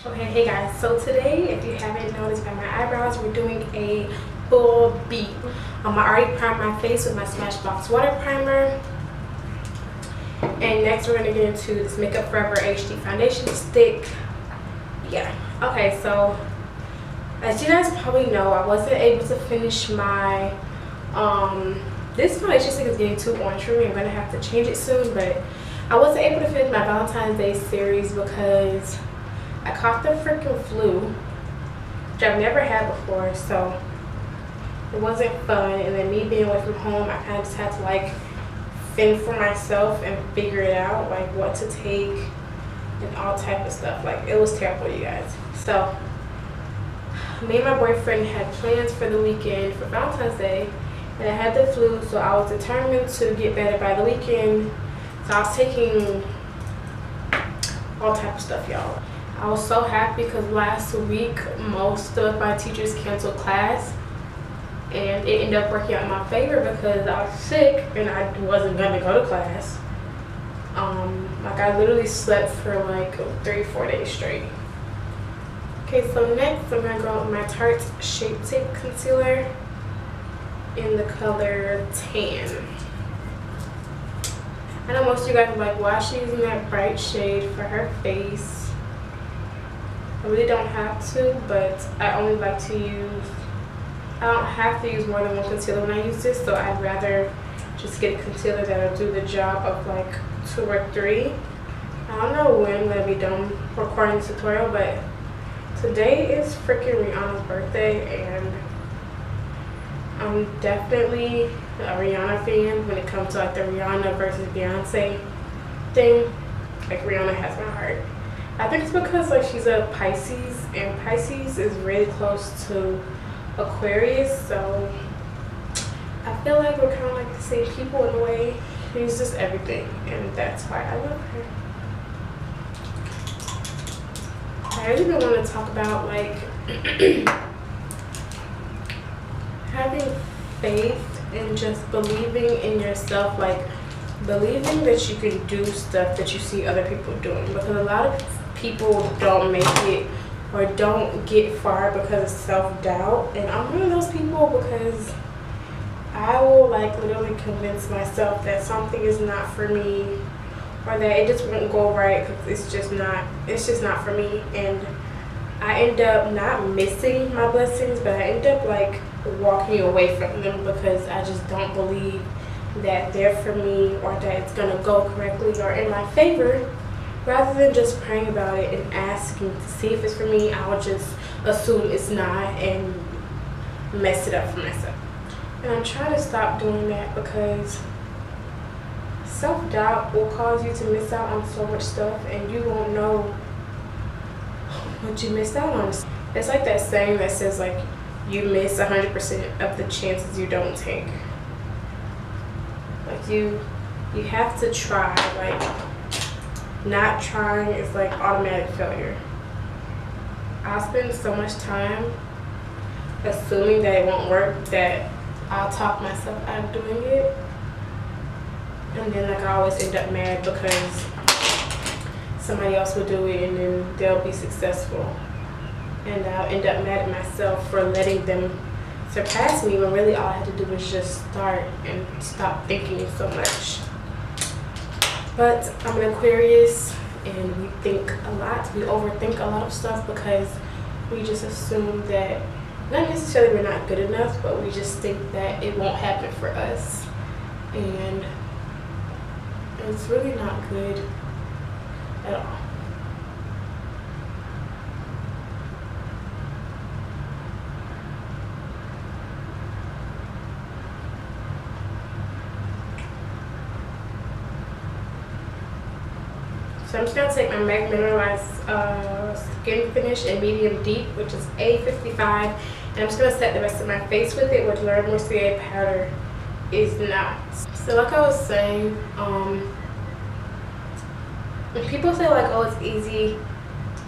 Okay, hey guys, so today, if you haven't noticed by my eyebrows, we're doing a full beat. I already primed my face with my Smashbox water primer. And next we're going to get into this Makeup Forever HD foundation stick. Yeah, okay, so as you guys probably know, I wasn't able to finish my, this foundation stick is getting too orange for me. I'm going to have to change it soon, but I wasn't able to finish my Valentine's Day series because I caught the freaking flu, which I've never had before, so it wasn't fun. And then me being away from home, I kind of just had to like fend for myself and figure it out, like what to take and all type of stuff. Like, it was terrible, you guys. So me and my boyfriend had plans for the weekend for Valentine's Day, and I had the flu, so I was determined to get better by the weekend. So I was taking all type of stuff, y'all. I was so happy because last week most of my teachers canceled class, and it ended up working out in my favor because I was sick and I wasn't gonna go to class. Like, I literally slept for like 3-4 days straight. Okay, so next I'm gonna go with my Tarte Shape Tape concealer in the color Tan. I know most of you guys are like, why is she using that bright shade for her face? I really don't have to, but I only like to use, I don't have to use more than one concealer when I use this, so I'd rather just get a concealer that'll do the job of like 2 or 3. I don't know when I'm going to be done recording this tutorial, but today is freaking Rihanna's birthday, and I'm definitely a Rihanna fan when it comes to like the Rihanna versus Beyonce thing. Like, Rihanna has my heart. I think it's because like she's a Pisces, and Pisces is really close to Aquarius, so I feel like we're kind of like the same people in a way. She's just everything, and that's why I love her. I really want to talk about like having faith and just believing in yourself, like believing that you can do stuff that you see other people doing, because a lot of people don't make it or don't get far because of self-doubt, and I'm one of those people because I will like literally convince myself that something is not for me, or that it just won't go right because it's just not for me, and I end up not missing my blessings, but I end up like walking away from them because I just don't believe that they're for me or that it's gonna go correctly or in my favor. Rather than just praying about it and asking to see if it's for me, I'll just assume it's not and mess it up for myself. And I'm trying to stop doing that because self-doubt will cause you to miss out on so much stuff, and you won't know what you missed out on. It's like that saying that says like you miss 100% of the chances you don't take. Like, you have to try. Like, not trying is like automatic failure. I spend so much time assuming that it won't work that I'll talk myself out of doing it, and then like I always end up mad because somebody else will do it and then they'll be successful, and I'll end up mad at myself for letting them surpass me when really all I had to do was just start and stop thinking so much. But I'm an Aquarius, and we think a lot. We overthink a lot of stuff because we just assume that, not necessarily we're not good enough, but we just think that it won't happen for us. And it's really not good at all. So I'm just going to take my Mineralize Skin Finish in Medium Deep, which is A55, and I'm just going to set the rest of my face with it, which Mercier powder is not. So like I was saying, when people say like, oh, it's easy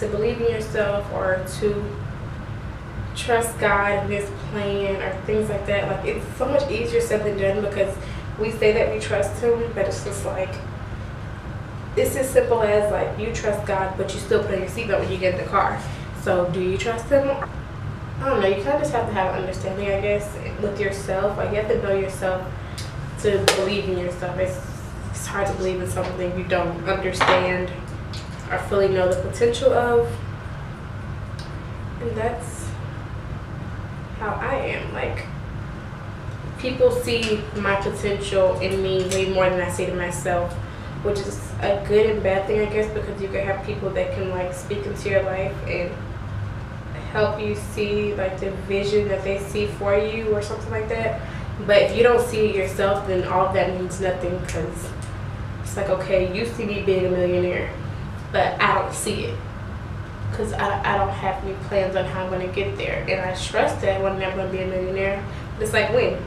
to believe in yourself or to trust God and His plan or things like that, like, it's so much easier said than done, because we say that we trust Him, but it's just like, it's as simple as like you trust God, but you still put on your seatbelt when you get in the car. So do you trust him? I don't know. You kind of just have to have an understanding, I guess, with yourself. Like you have to know yourself to believe in yourself. It's hard to believe in something you don't understand or fully know the potential of. And that's how I am. Like, people see my potential in me way more than I see to myself, which is a good and bad thing, I guess, because you can have people that can like speak into your life and help you see like the vision that they see for you or something like that. But if you don't see it yourself, then all of that means nothing, because it's like, okay, you see me being a millionaire, but I don't see it because I don't have any plans on how I'm going to get there. And I trust that when I'm going to be a millionaire. It's like, when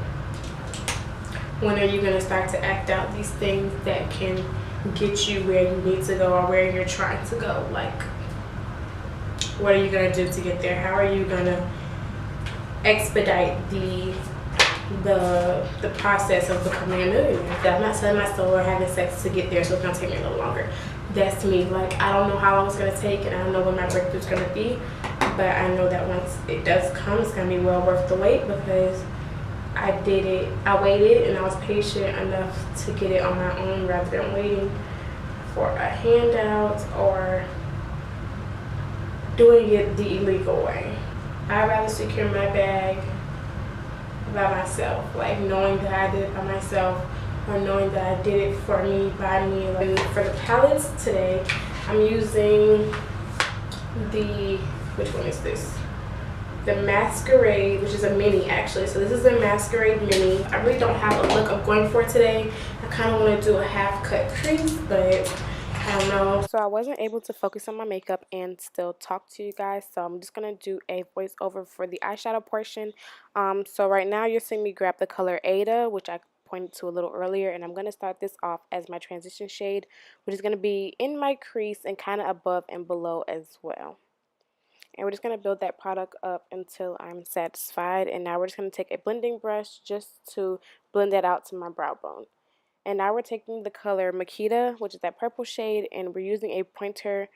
are you going to start to act out these things that can get you where you need to go or where you're trying to go? Like, what are you going to do to get there? How are you going to expedite the process of becoming a millionaire? I'm not selling my soul or having sex to get there, so it's going to take me a little longer. That's me. Like, I don't know how long it's going to take, and I don't know when my breakthrough is going to be, but I know that once it does come, it's going to be well worth the wait, because I did it. I waited, and I was patient enough to get it on my own rather than waiting for a handout or doing it the illegal way. I'd rather secure my bag by myself, like knowing that I did it by myself, or knowing that I did it for me, by me. Like, for the palettes today, I'm using which one is this? The Masquerade, which is a mini actually. So this is a Masquerade mini. I really don't have a look I'm going for today. I kind of want to do a half cut crease, but I don't know. So I wasn't able to focus on my makeup and still talk to you guys, so I'm just going to do a voiceover for the eyeshadow portion. So right now you're seeing me grab the color Ada, which I pointed to a little earlier, and I'm going to start this off as my transition shade, which is going to be in my crease and kind of above and below as well. And we're just going to build that product up until I'm satisfied. And now we're just going to take a blending brush just to blend that out to my brow bone. And now we're taking the color Makita, which is that purple shade, and we're using a pointer,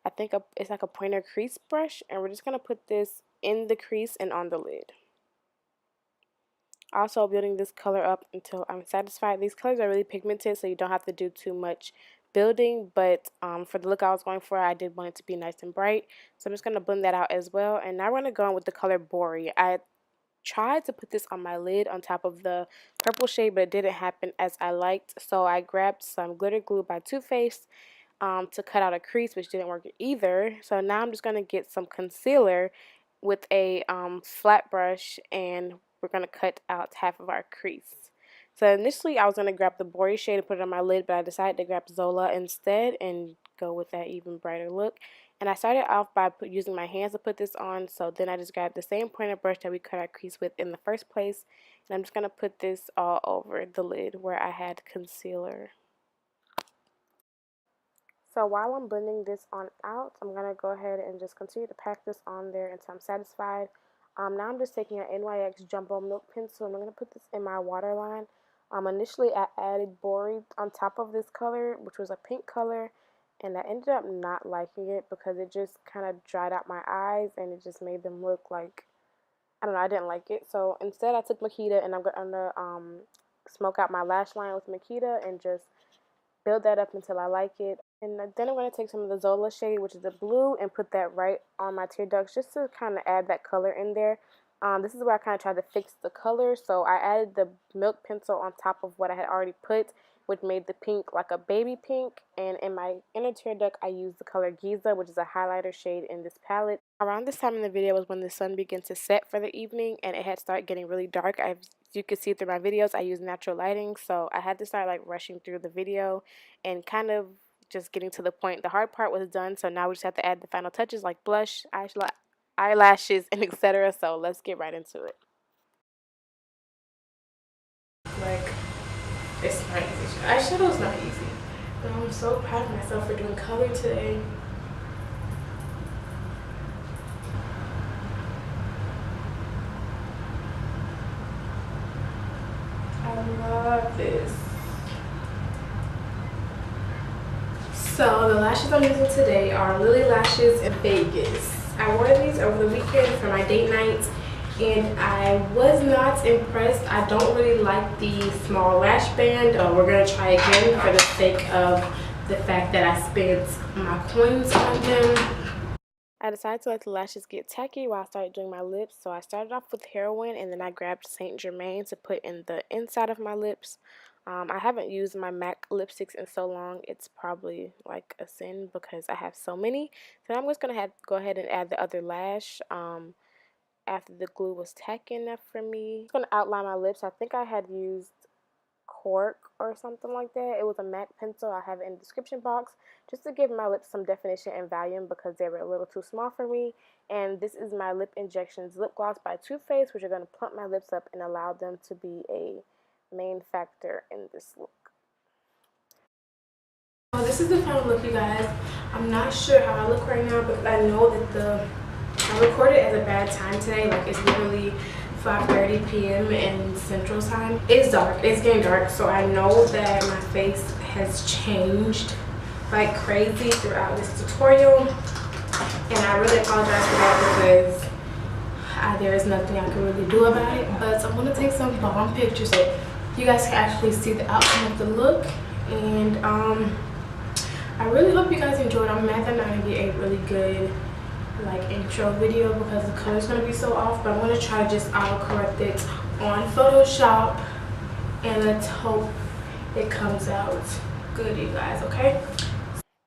I think it's like a pointer crease brush, and we're just going to put this in the crease and on the lid. Also building this color up until I'm satisfied. These colors are really pigmented, so you don't have to do too much building, but for the look I was going for, I did want it to be nice and bright, so I'm just going to blend that out as well. And now we're going to go in with the color Bori. I tried to put this on my lid on top of the purple shade, but it didn't happen as I liked, so I grabbed some glitter glue by Too Faced to cut out a crease, which didn't work either. So now I'm just going to get some concealer with a flat brush, and we're going to cut out half of our crease. So initially I was going to grab the Bori shade and put it on my lid, but I decided to grab Zola instead and go with that even brighter look. And I started off by using my hands to put this on, so then I just grabbed the same pointed brush that we cut our crease with in the first place, and I'm just going to put this all over the lid where I had concealer. So while I'm blending this on out, I'm going to go ahead and just continue to pack this on there until I'm satisfied. Now I'm just taking an NYX Jumbo milk pencil, and I'm going to put this in my waterline. Initially I added Bori on top of this color, which was a pink color, and I ended up not liking it because it just kind of dried out my eyes and it just made them look like, I don't know, I didn't like it. So instead I took Makita, and I'm going to smoke out my lash line with Makita and just build that up until I like it. And then I'm going to take some of the Zola shade, which is the blue, and put that right on my tear ducts just to kind of add that color in there. This is where I kind of tried to fix the color, so I added the milk pencil on top of what I had already put, which made the pink like a baby pink. And in my inner tear duct, I used the color Giza, which is a highlighter shade in this palette. Around this time in the video was when the sun began to set for the evening, and it had started getting really dark. As you can see through my videos, I use natural lighting, so I had to start like rushing through the video and kind of just getting to the point. The hard part was done, so now we just have to add the final touches like blush, eyelashes, and etc. So let's get right into it. Like, it's not easy. Eyeshadow's not easy, but I'm so proud of myself for doing color today. I love this. So the lashes I'm using today are Lilly lashes in Vegas. I wore these over the weekend for my date night and I was not impressed. I don't really like the small lash band. We're going to try again for the sake of the fact that I spent my coins on them. I decided to let the lashes get tacky while I started doing my lips. So I started off with Heroine and then I grabbed St.Germaine to put in the inside of my lips. I haven't used my MAC lipsticks in so long. It's probably like a sin because I have so many. So I'm just going to go ahead and add the other lash after the glue was tacky enough for me. I'm going to outline my lips. I think I had used Cork or something like that. It was a MAC pencil. I have it in the description box just to give my lips some definition and volume because they were a little too small for me. And this is my Lip Injections lip gloss by Too Faced, which are going to plump my lips up and allow them to be a main factor in this look. So this is the final look, you guys. I'm not sure how I look right now, but I know that I recorded at a bad time today. Like, it's literally 5:30 p.m. in Central Time. It's dark. It's getting dark, so I know that my face has changed like crazy throughout this tutorial, and I really apologize for that because there is nothing I can really do about it. But I'm gonna take some bomb pictures so you guys can actually see the outcome of the look, and I really hope you guys enjoyed. I'm mad that I'm not gonna get a really good like intro video because the color's gonna be so off, but I'm gonna try to just auto correct it on Photoshop and let's hope it comes out good, you guys. Okay,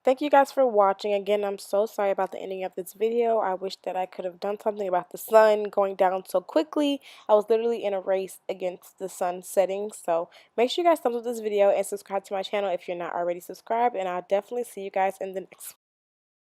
thank you guys for watching. Again, I'm so sorry about the ending of this video. I wish that I could have done something about the sun going down so quickly. I was literally in a race against the sun setting. So make sure you guys thumbs up this video and subscribe to my channel if you're not already subscribed, and I'll definitely see you guys in the next one.